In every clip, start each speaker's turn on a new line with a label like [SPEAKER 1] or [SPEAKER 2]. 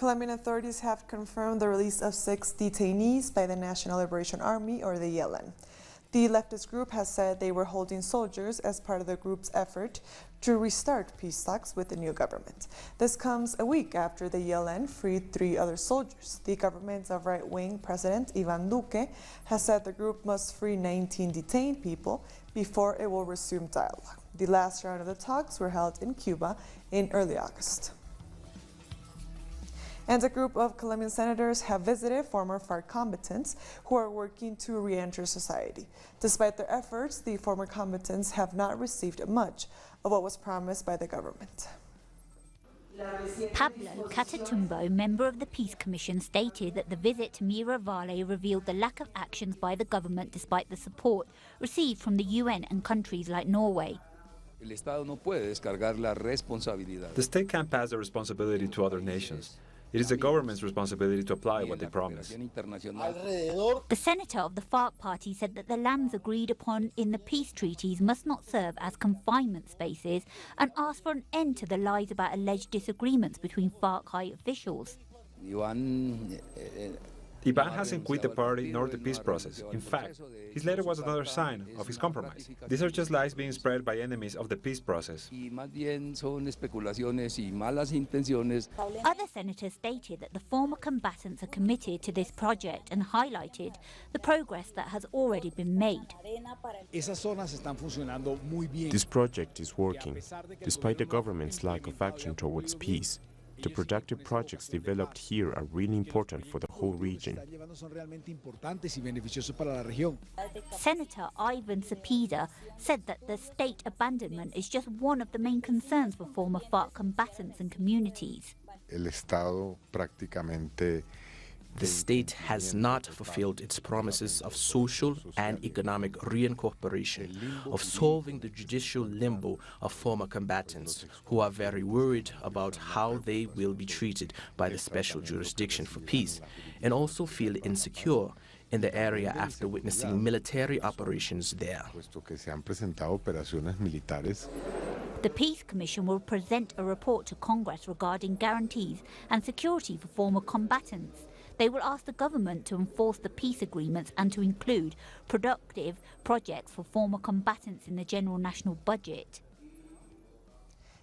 [SPEAKER 1] Colombian authorities have confirmed the release of 6 detainees by the National Liberation Army, or the ELN. The leftist group has said they were holding soldiers as part of the group's effort to restart peace talks with the new government. This comes a week after the ELN freed 3 other soldiers. The government of right-wing President Iván Duque has said the group must free 19 detained people before it will resume dialogue. The last round of the talks were held in Cuba in early August. And a group of Colombian senators have visited former FARC combatants who are working to re-enter society. Despite their efforts, the former combatants have not received much of what was promised by the government.
[SPEAKER 2] Pablo Catatumbo, member of the Peace Commission, stated that the visit to Mira Vale revealed the lack of actions by the government despite the support received from the UN and countries like Norway.
[SPEAKER 3] The state can't pass the responsibility to other nations. It is the government's responsibility to apply what they promise.
[SPEAKER 2] The senator of the FARC party said that the lands agreed upon in the peace treaties must not serve as confinement spaces and asked for an end to the lies about alleged disagreements between FARC high officials.
[SPEAKER 3] Iván hasn't quit the party nor the peace process. In fact, his letter was another sign of his compromise. These are just lies being spread by enemies of the peace process.
[SPEAKER 2] Other senators stated that the former combatants are committed to this project and highlighted the progress that has already been made.
[SPEAKER 4] This project is working, despite the government's lack of action towards peace. The productive projects developed here are really important for the whole region.
[SPEAKER 2] Senator Ivan Cepeda said that the state abandonment is just one of the main concerns for former FARC combatants and communities.
[SPEAKER 5] The state has not fulfilled its promises of social and economic reincorporation, of solving the judicial limbo of former combatants, who are very worried about how they will be treated by the Special Jurisdiction for Peace, and also feel insecure in the area after witnessing military operations there.
[SPEAKER 2] The Peace Commission will present a report to Congress regarding guarantees and security for former combatants. They will ask the government to enforce the peace agreements and to include productive projects for former combatants in the general national budget.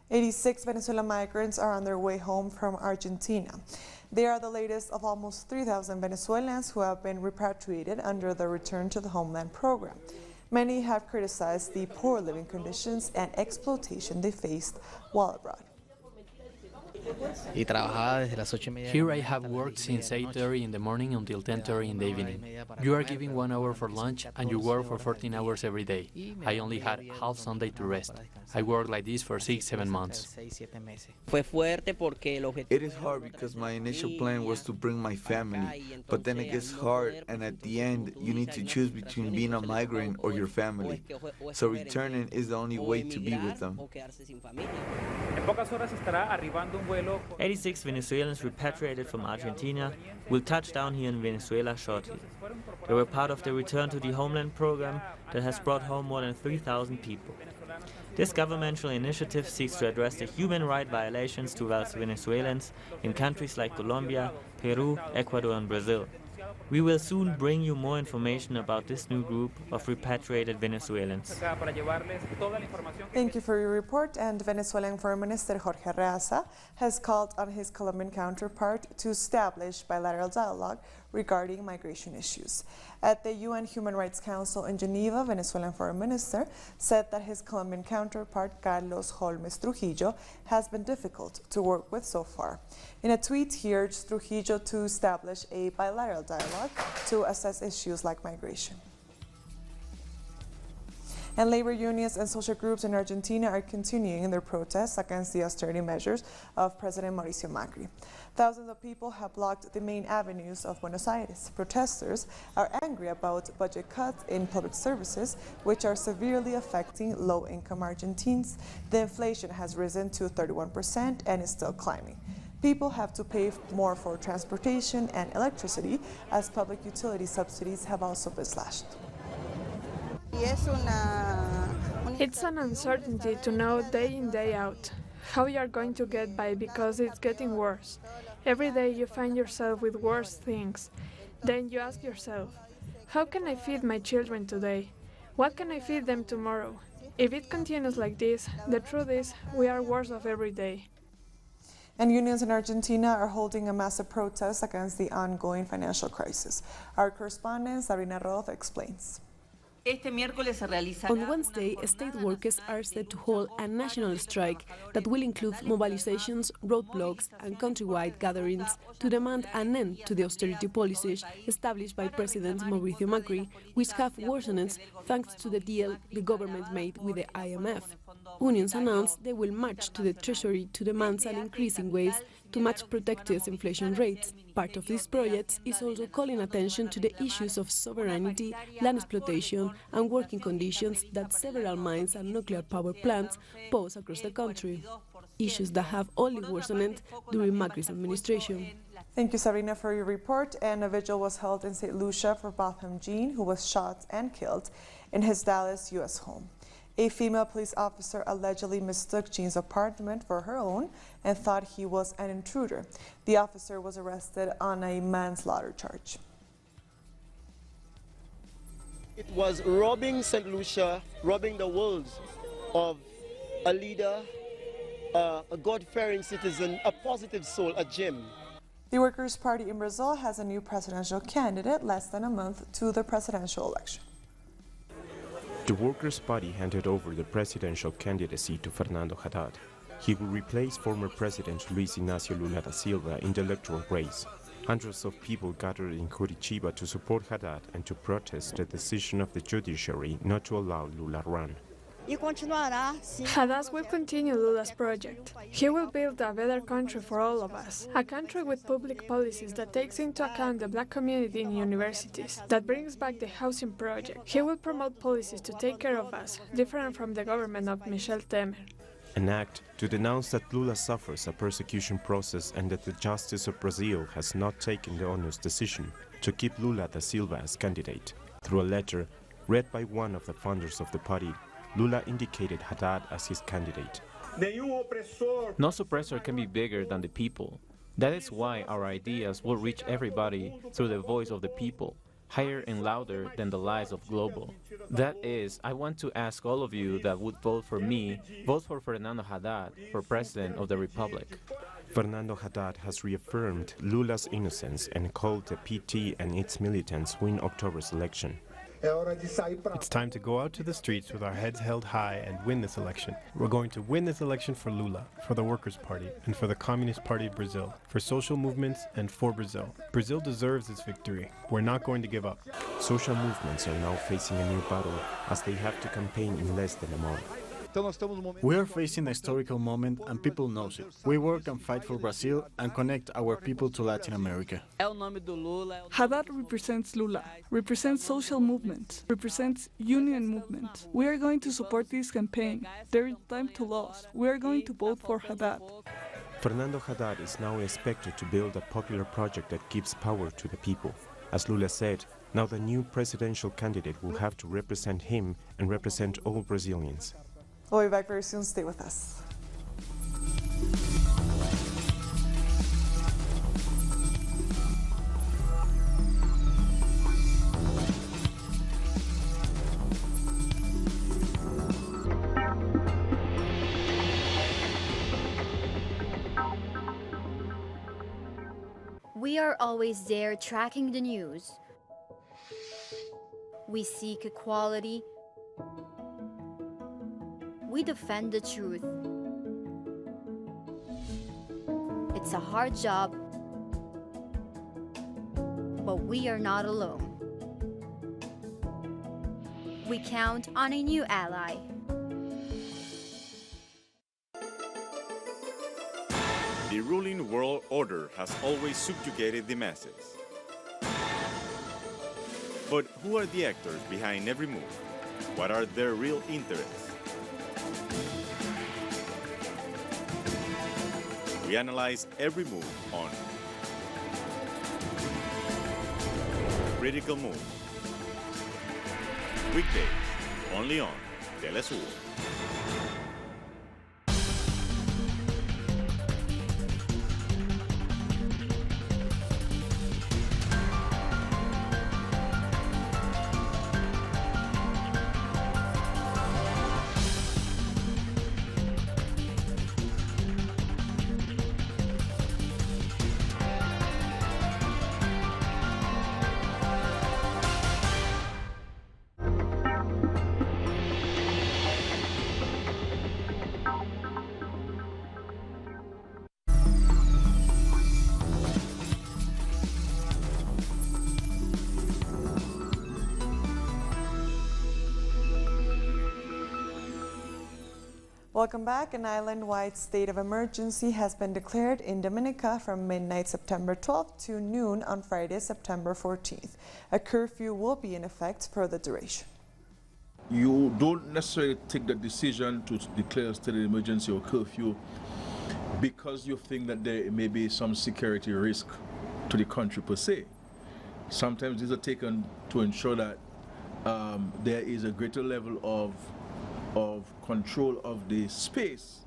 [SPEAKER 1] 86 Venezuelan migrants are on their way home from Argentina. They are the latest of almost 3,000 Venezuelans who have been repatriated under the Return to the Homeland program. Many have criticized the poor living conditions and exploitation they faced while abroad.
[SPEAKER 6] Here I have worked since 8:30 in the morning until 10:30 in the evening. You are giving 1 hour for lunch and you work for 14 hours every day. I only had half Sunday to rest. I worked like this for 6-7 months.
[SPEAKER 7] It is hard because my initial plan was to bring my family, but then it gets hard and at the end you need to choose between being a migrant or your family. So returning is the only way to be with them.
[SPEAKER 8] 86 Venezuelans repatriated from Argentina will touch down here in Venezuela shortly. They were part of the Return to the Homeland program that has brought home more than 3,000 people. This governmental initiative seeks to address the human rights violations towards Venezuelans in countries like Colombia, Peru, Ecuador and Brazil. We will soon bring you more information about this new group of repatriated Venezuelans.
[SPEAKER 1] Thank you for your report. And Venezuelan Foreign Minister Jorge Arreaza has called on his Colombian counterpart to establish bilateral dialogue regarding migration issues. At the UN Human Rights Council in Geneva, Venezuelan Foreign Minister said that his Colombian counterpart, Carlos Holmes Trujillo, has been difficult to work with so far. In a tweet, he urged Trujillo to establish a bilateral dialogue to assess issues like migration. And labor unions and social groups in Argentina are continuing their protests against the austerity measures of President Mauricio Macri. Thousands of people have blocked the main avenues of Buenos Aires. Protesters are angry about budget cuts in public services, which are severely affecting low-income Argentines. The inflation has risen to 31% and is still climbing. People have to pay more for transportation and electricity, as public utility subsidies have also been slashed.
[SPEAKER 9] It's an uncertainty to know day in, day out how you are going to get by because it's getting worse. Every day you find yourself with worse things. Then you ask yourself, how can I feed my children today? What can I feed them tomorrow? If it continues like this, the truth is we are worse off every day.
[SPEAKER 1] And unions in Argentina are holding a massive protest against the ongoing financial crisis. Our correspondent, Sabrina Roth, explains.
[SPEAKER 10] On Wednesday, state workers are set to hold a national strike that will include mobilizations, roadblocks, and countrywide gatherings to demand an end to the austerity policies established by President Mauricio Macri, which have worsened thanks to the deal the government made with the IMF. Unions announced they will march to the Treasury to demand an increase in wages to match protected inflation rates. Part of these projects is also calling attention to the issues of sovereignty, land exploitation, and working conditions that several mines and nuclear power plants pose across the country, issues that have only worsened during Macri's administration.
[SPEAKER 1] Thank you, Sabrina, for your report. And a vigil was held in St. Lucia for Botham Jean, who was shot and killed in his Dallas, U.S. home. A female police officer allegedly mistook Jean's apartment for her own and thought he was an intruder. The officer was arrested on a manslaughter charge.
[SPEAKER 11] It was robbing St. Lucia, robbing the world of a leader, a God-fearing citizen, a positive soul, a gem.
[SPEAKER 1] The Workers' Party in Brazil has a new presidential candidate less than a month to the presidential election.
[SPEAKER 4] The Workers' Party handed over the presidential candidacy to Fernando Haddad. He will replace former President Luis Inácio Lula da Silva in the electoral race. Hundreds of people gathered in Curitiba to support Haddad and to protest the decision of the judiciary not to allow Lula run.
[SPEAKER 9] Haddad will continue Lula's project. He will build a better country for all of us, a country with public policies that takes into account the black community in universities, that brings back the housing project. He will promote policies to take care of us, different from the government of Michel Temer.
[SPEAKER 4] An act to denounce that Lula suffers a persecution process and that the justice of Brazil has not taken the honest decision to keep Lula da Silva as candidate. Through a letter read by one of the founders of the party, Lula indicated Haddad as his candidate.
[SPEAKER 12] No suppressor can be bigger than the people. That is why our ideas will reach everybody through the voice of the people, higher and louder than the lies of global. That is, I want to ask all of you that would vote for me, vote for Fernando Haddad for President of the Republic.
[SPEAKER 4] Fernando Haddad has reaffirmed Lula's innocence and called the PT and its militants win October's election.
[SPEAKER 13] It's time to go out to the streets with our heads held high and win this election. We're going to win this election for Lula, for the Workers' Party, and for the Communist Party of Brazil, for social movements and for Brazil. Brazil deserves this victory. We're not going to give up.
[SPEAKER 4] Social movements are now facing a new battle as they have to campaign in less than a month.
[SPEAKER 14] We are facing a historical moment and people know it. We work and fight for Brazil and connect our people to Latin America.
[SPEAKER 15] Haddad represents Lula, represents social movements, represents union movements. We are going to support this campaign. There is time to lose. We are going to vote for Haddad.
[SPEAKER 4] Fernando Haddad is now expected to build a popular project that gives power to the people. As Lula said, now the new presidential candidate will have to represent him and represent all Brazilians.
[SPEAKER 1] We'll be back very soon. Stay with us.
[SPEAKER 16] We are always there tracking the news. We seek equality. We defend the truth. It's a hard job, but we are not alone. We count on a new ally.
[SPEAKER 17] The ruling world order has always subjugated the masses. But who are the actors behind every move? What are their real interests? We analyze every move on Critical Move. Weekdays, only on Telesur.
[SPEAKER 1] Welcome back. An island-wide state of emergency has been declared in Dominica from midnight September 12th to noon on Friday, September 14th. A curfew will be in effect for the duration.
[SPEAKER 18] You don't necessarily take the decision to declare a state of emergency or curfew because you think that there may be some security risk to the country per se. Sometimes these are taken to ensure that there is a greater level of control of the space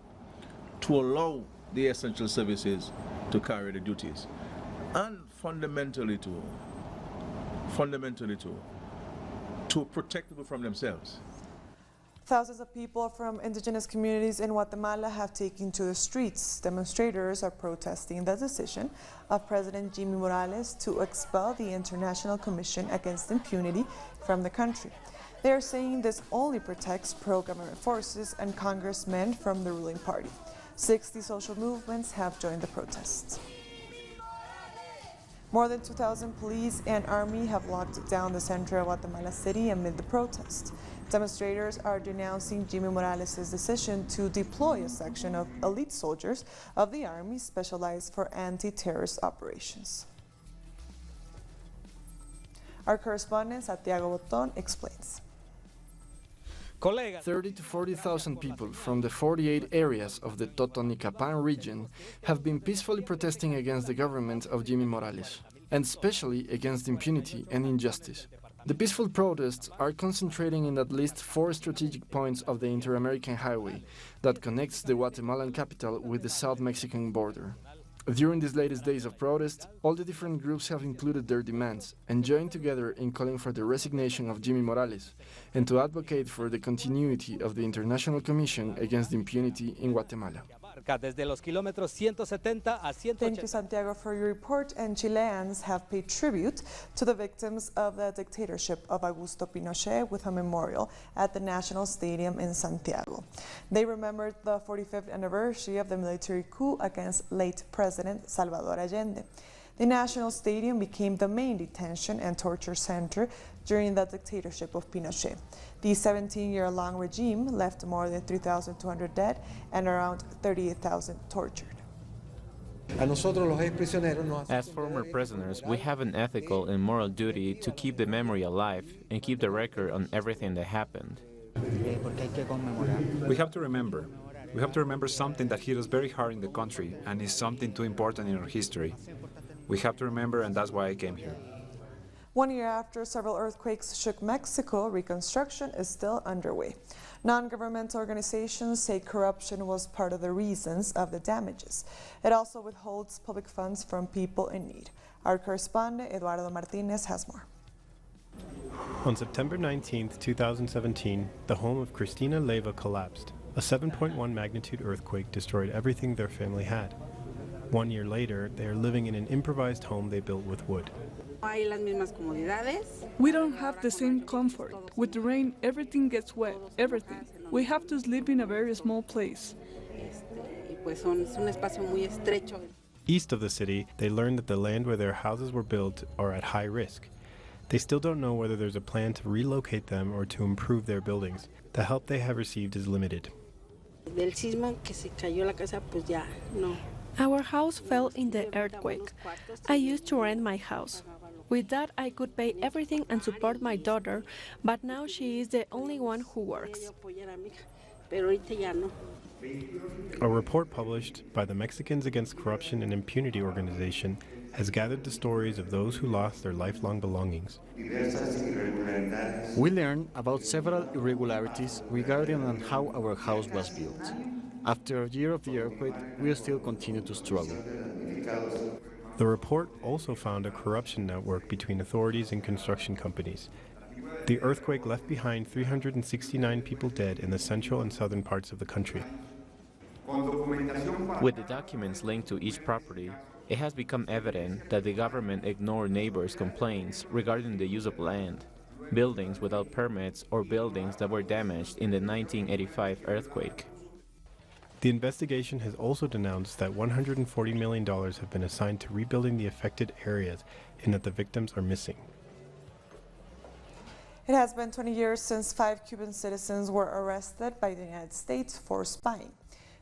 [SPEAKER 18] to allow the essential services to carry the duties, and fundamentally to protect people from themselves.
[SPEAKER 1] Thousands of people from indigenous communities in Guatemala have taken to the streets. Demonstrators are protesting the decision of President Jimmy Morales to expel the International Commission Against Impunity from the country. They are saying this only protects pro-government forces and congressmen from the ruling party. 60 social movements have joined the protests. More than 2,000 police and army have locked down the center of Guatemala City amid the protests. Demonstrators are denouncing Jimmy Morales' decision to deploy a section of elite soldiers of the army specialized for anti-terrorist operations. Our correspondent, Santiago Boton, explains.
[SPEAKER 19] 30 to 40,000 people from the 48 areas of the Totonicapán region have been peacefully protesting against the government of Jimmy Morales, and especially against impunity and injustice. The peaceful protests are concentrating in at least 4 strategic points of the Inter-American Highway that connects the Guatemalan capital with the South Mexican border. During these latest days of protest, all the different groups have included their demands and joined together in calling for the resignation of Jimmy Morales and to advocate for the continuity of the International Commission Against Impunity in Guatemala.
[SPEAKER 1] Thank you, Santiago, for your report. And Chileans have paid tribute to the victims of the dictatorship of Augusto Pinochet with a memorial at the National Stadium in Santiago. They remembered the 45th anniversary of the military coup against late President Salvador Allende. The National Stadium became the main detention and torture center during the dictatorship of Pinochet. The 17-year-long regime left more than 3,200 dead and around 38,000 tortured.
[SPEAKER 12] As former prisoners, we have an ethical and moral duty to keep the memory alive and keep the record on everything that happened.
[SPEAKER 3] We have to remember. We have to remember something that hit us very hard in the country and is something too important in our history. We have to remember, and that's why I came here.
[SPEAKER 1] 1 year after several earthquakes shook Mexico, reconstruction is still underway. Non-governmental organizations say corruption was part of the reasons of the damages. It also withholds public funds from people in need. Our correspondent, Eduardo Martinez, has more.
[SPEAKER 13] On September 19, 2017, the home of Cristina Leiva collapsed. A 7.1 magnitude earthquake destroyed everything their family had. 1 year later, they are living in an improvised home they built with wood.
[SPEAKER 15] We don't have the same comfort. With the rain, everything gets wet, everything. We have to sleep in a very small place.
[SPEAKER 13] East of the city, they learned that the land where their houses were built are at high risk. They still don't know whether there's a plan to relocate them or to improve their buildings. The help they have received is limited.
[SPEAKER 10] Our house fell in the earthquake. I used to rent my house. With that, I could pay everything and support my daughter, but now she is the only one who works.
[SPEAKER 13] A report published by the Mexicans Against Corruption and Impunity organization has gathered the stories of those who lost their lifelong belongings.
[SPEAKER 14] We learned about several irregularities regarding on how our house was built. After a year of the earthquake, we still continue to struggle.
[SPEAKER 13] The report also found a corruption network between authorities and construction companies. The earthquake left behind 369 people dead in the central and southern parts of the country.
[SPEAKER 12] With the documents linked to each property, it has become evident that the government ignored neighbors' complaints regarding the use of land, buildings without permits, or buildings that were damaged in the 1985 earthquake.
[SPEAKER 13] The investigation has also denounced that $140 million have been assigned to rebuilding the affected areas and that the victims are missing.
[SPEAKER 1] It has been 20 years since 5 Cuban citizens were arrested by the United States for spying.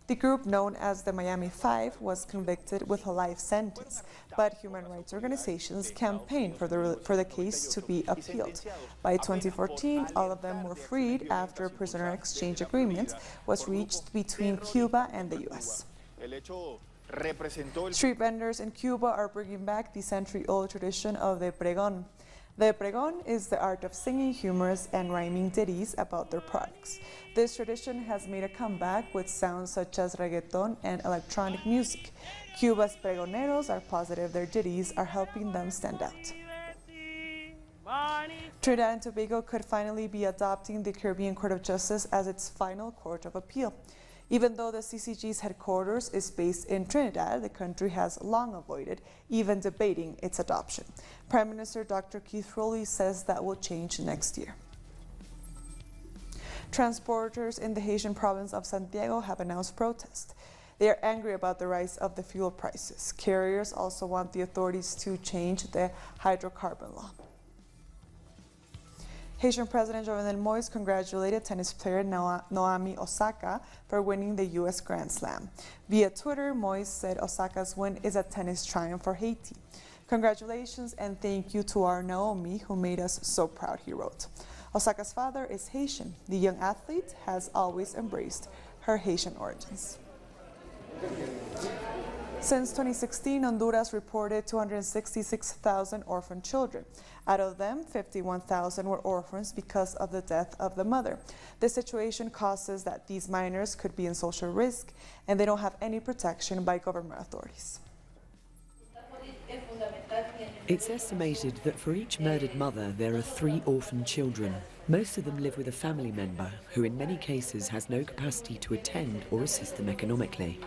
[SPEAKER 1] The group, known as the Miami Five, was convicted with a life sentence, but human rights organizations campaigned for the case to be appealed. By 2014, all of them were freed after a prisoner exchange agreement was reached between Cuba and the U.S. Street vendors in Cuba are bringing back the century-old tradition of the pregón. The pregón is the art of singing humorous and rhyming ditties about their products. This tradition has made a comeback with sounds such as reggaeton and electronic music. Cuba's pregoneros are positive their ditties are helping them stand out. Trinidad and Tobago could finally be adopting the Caribbean Court of Justice as its final court of appeal. Even though the CCG's headquarters is based in Trinidad, the country has long avoided even debating its adoption. Prime Minister Dr. Keith Rowley says that will change next year. Transporters in the Haitian province of Santiago have announced protest. They are angry about the rise of the fuel prices. Carriers also want the authorities to change the hydrocarbon law. Haitian President Jovenel Moise congratulated tennis player Naomi Osaka for winning the U.S. Grand Slam. Via Twitter, Moise said Osaka's win is a tennis triumph for Haiti. Congratulations and thank you to our Naomi who made us so proud, he wrote. Osaka's father is Haitian. The young athlete has always embraced her Haitian origins. Since 2016, Honduras reported 266,000 orphan children. Out of them, 51,000 were orphans because of the death of the mother. This situation causes that these minors could be in social risk and they don't have any protection by government authorities.
[SPEAKER 20] It's estimated that for each murdered mother, there are 3 orphan children. Most of them live with a family member who in many cases has no capacity to attend or assist them economically.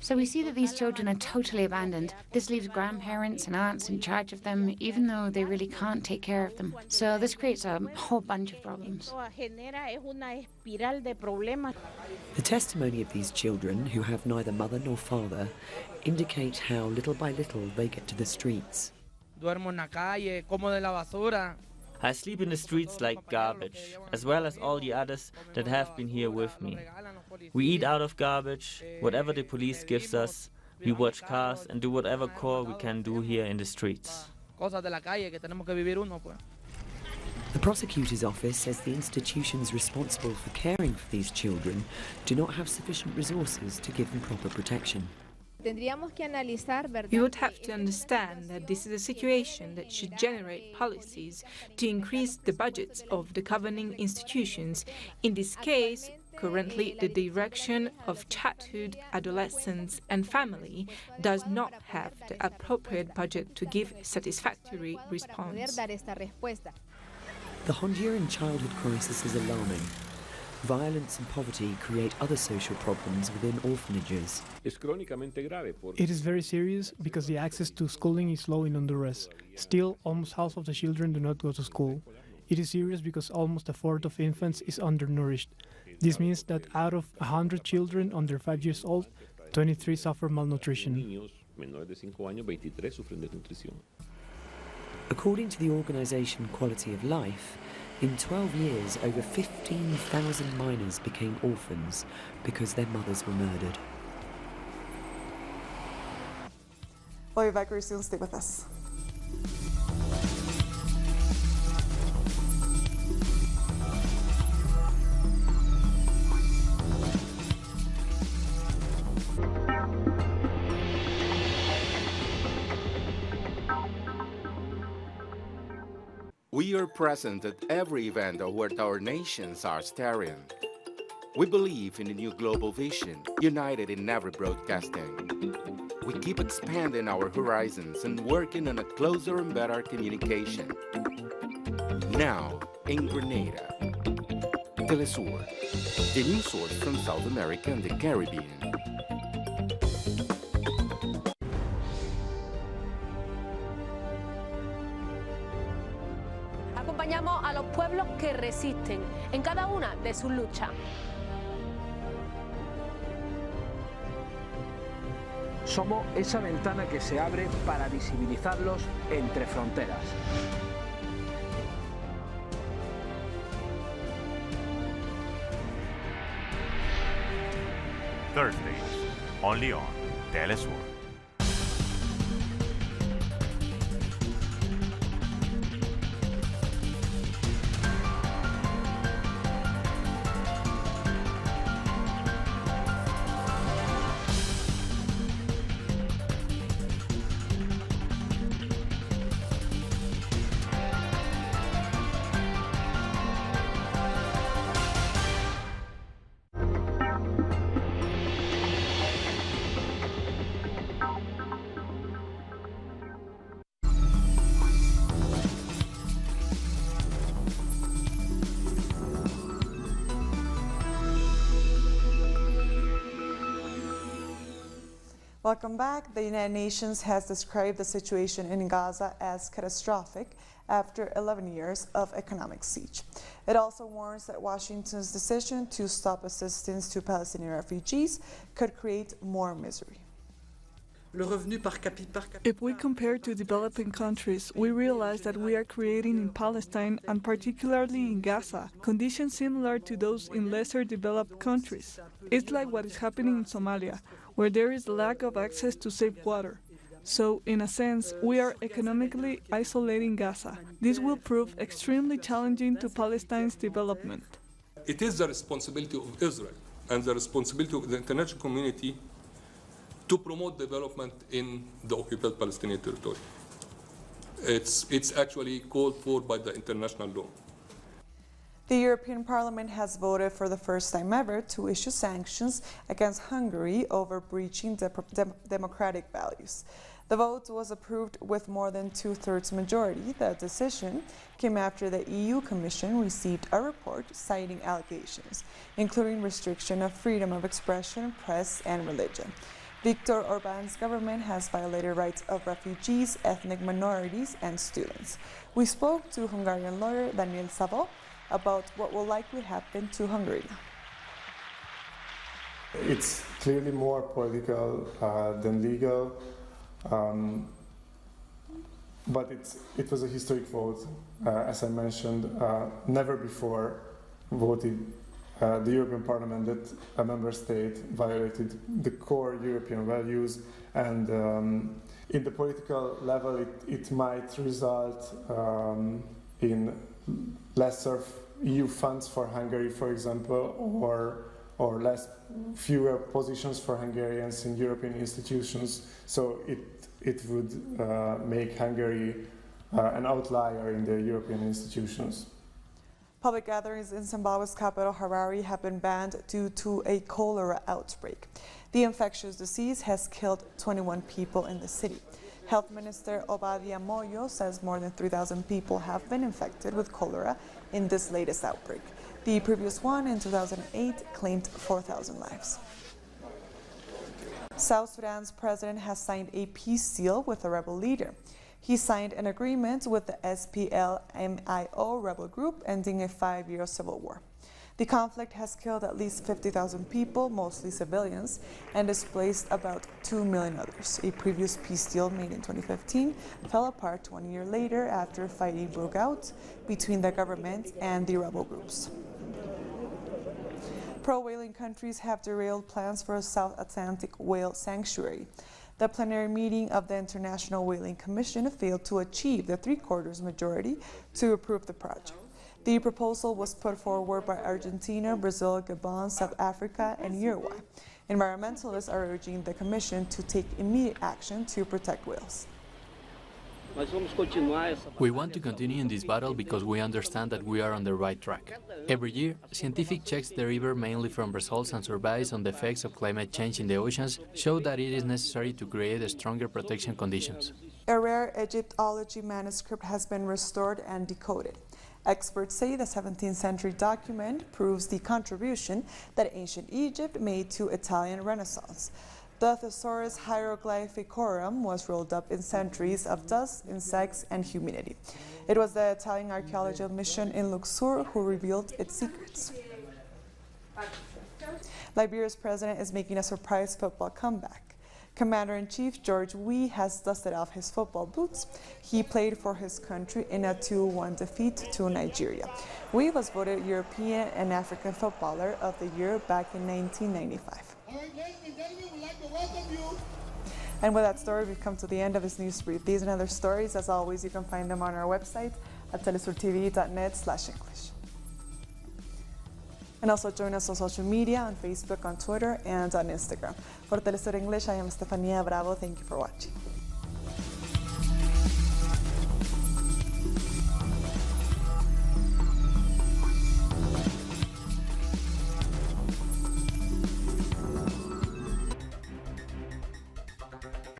[SPEAKER 21] So we see that these children are totally abandoned. This leaves grandparents and aunts in charge of them, even though they really can't take care of them. So this creates a whole bunch of problems.
[SPEAKER 20] The testimony of these children, who have neither mother nor father, indicate how little by little they get to the streets.
[SPEAKER 8] I sleep in the streets like garbage, as well as all the others that have been here with me. We eat out of garbage, whatever the police gives us. We watch cars and do whatever chore we can do here in the streets.
[SPEAKER 20] The prosecutor's office says the institutions responsible for caring for these children do not have sufficient resources to give them proper protection.
[SPEAKER 22] We would have to understand that this is a situation that should generate policies to increase the budgets of the governing institutions. In this case, currently the Direction of Childhood, Adolescence and Family does not have the appropriate budget to give satisfactory response.
[SPEAKER 20] The Honduran childhood crisis is alarming. Violence and poverty create other social problems within orphanages.
[SPEAKER 23] It is very serious because the access to schooling is low in Honduras. Still, almost half of the children do not go to school. It is serious because almost a fourth of infants is undernourished. This means that out of 100 children under 5 years old, 23 suffer malnutrition.
[SPEAKER 20] According to the organization Quality of Life, in 12 years, over 15,000 minors became orphans because their mothers were murdered.
[SPEAKER 1] We'll be back very soon. Stay with us.
[SPEAKER 24] We are present at every event where our nations are staring. We believe in a new global vision, united in every broadcasting. We keep expanding our horizons and working on a closer and better communication. Now, in Grenada, Telesur, the new source from South America and the Caribbean.
[SPEAKER 25] Acompañamos a los pueblos que resisten en cada una de sus luchas.
[SPEAKER 2] Somos esa ventana que se abre para visibilizarlos entre fronteras.
[SPEAKER 5] Thursdays, only on Telesur.
[SPEAKER 1] Welcome back. The United Nations has described the situation in Gaza as catastrophic after 11 years of economic siege. It also warns that Washington's decision to stop assistance to Palestinian refugees could create more misery.
[SPEAKER 15] If we compare to developing countries, we realize that we are creating in Palestine, and particularly in Gaza, conditions similar to those in lesser developed countries. It's like what is happening in Somalia, where there is a lack of access to safe water. So, in a sense, we are economically isolating Gaza. This will prove extremely challenging to Palestine's development.
[SPEAKER 6] It is the responsibility of Israel and the responsibility of the international community to promote development in the occupied Palestinian territory. It's actually called for by the international law.
[SPEAKER 1] The European Parliament has voted for the first time ever to issue sanctions against Hungary over breaching democratic values. The vote was approved with more than two-thirds majority. The decision came after the EU Commission received a report citing allegations, including restriction of freedom of expression, press, and religion. Viktor Orban's government has violated rights of refugees, ethnic minorities, and students. We spoke to Hungarian lawyer Daniel Savo about what will likely happen to Hungary now.
[SPEAKER 7] It's clearly more political than legal, but it was a historic vote. As I mentioned, never before voted the European Parliament that a member state violated the core European values, and in the political level it might result in lesser EU funds for Hungary, for example, or fewer positions for Hungarians in European institutions. So it would make Hungary an outlier in the European institutions.
[SPEAKER 1] Public gatherings in Zimbabwe's capital, Harare, have been banned due to a cholera outbreak. The infectious disease has killed 21 people in the city. Health Minister Obadia Moyo says more than 3,000 people have been infected with cholera in this latest outbreak. The previous one in 2008 claimed 4,000 lives. South Sudan's president has signed a peace deal with a rebel leader. He signed an agreement with the SPLMIO rebel group, ending a 5-year civil war. The conflict has killed at least 50,000 people, mostly civilians, and displaced about 2 million others. A previous peace deal made in 2015 fell apart 1 year later after fighting broke out between the government and the rebel groups. Pro-whaling countries have derailed plans for a South Atlantic whale sanctuary. The plenary meeting of the International Whaling Commission failed to achieve the 3/4 majority to approve the project. The proposal was put forward by Argentina, Brazil, Gabon, South Africa, and Uruguay. Environmentalists are urging the Commission to take immediate action to protect whales.
[SPEAKER 11] We want to continue in this battle because we understand that we are on the right track. Every year, scientific checks derived mainly from results and surveys on the effects of climate change in the oceans show that it is necessary to create stronger protection conditions.
[SPEAKER 1] A rare Egyptology manuscript has been restored and decoded. Experts say the 17th century document proves the contribution that ancient Egypt made to Italian Renaissance. The Thesaurus Hieroglyphicorum was rolled up in centuries of dust, insects, and humidity. It was the Italian archaeological mission in Luxor who revealed its secrets. Liberia's president is making a surprise football comeback. Commander-in-Chief George Weah has dusted off his football boots. He played for his country in a 2-1 defeat to Nigeria. Weah was voted European and African Footballer of the Year back in 1995.
[SPEAKER 4] All right, ladies and gentlemen, we'd like to welcome you.
[SPEAKER 1] And with that story, we've come to the end of this news brief. These and other stories, as always, you can find them on our website at telesurtv.net/English. And also join us on social media, on Facebook, on Twitter, and on Instagram. For Telesur English, I am Estefania Bravo. Thank you for watching.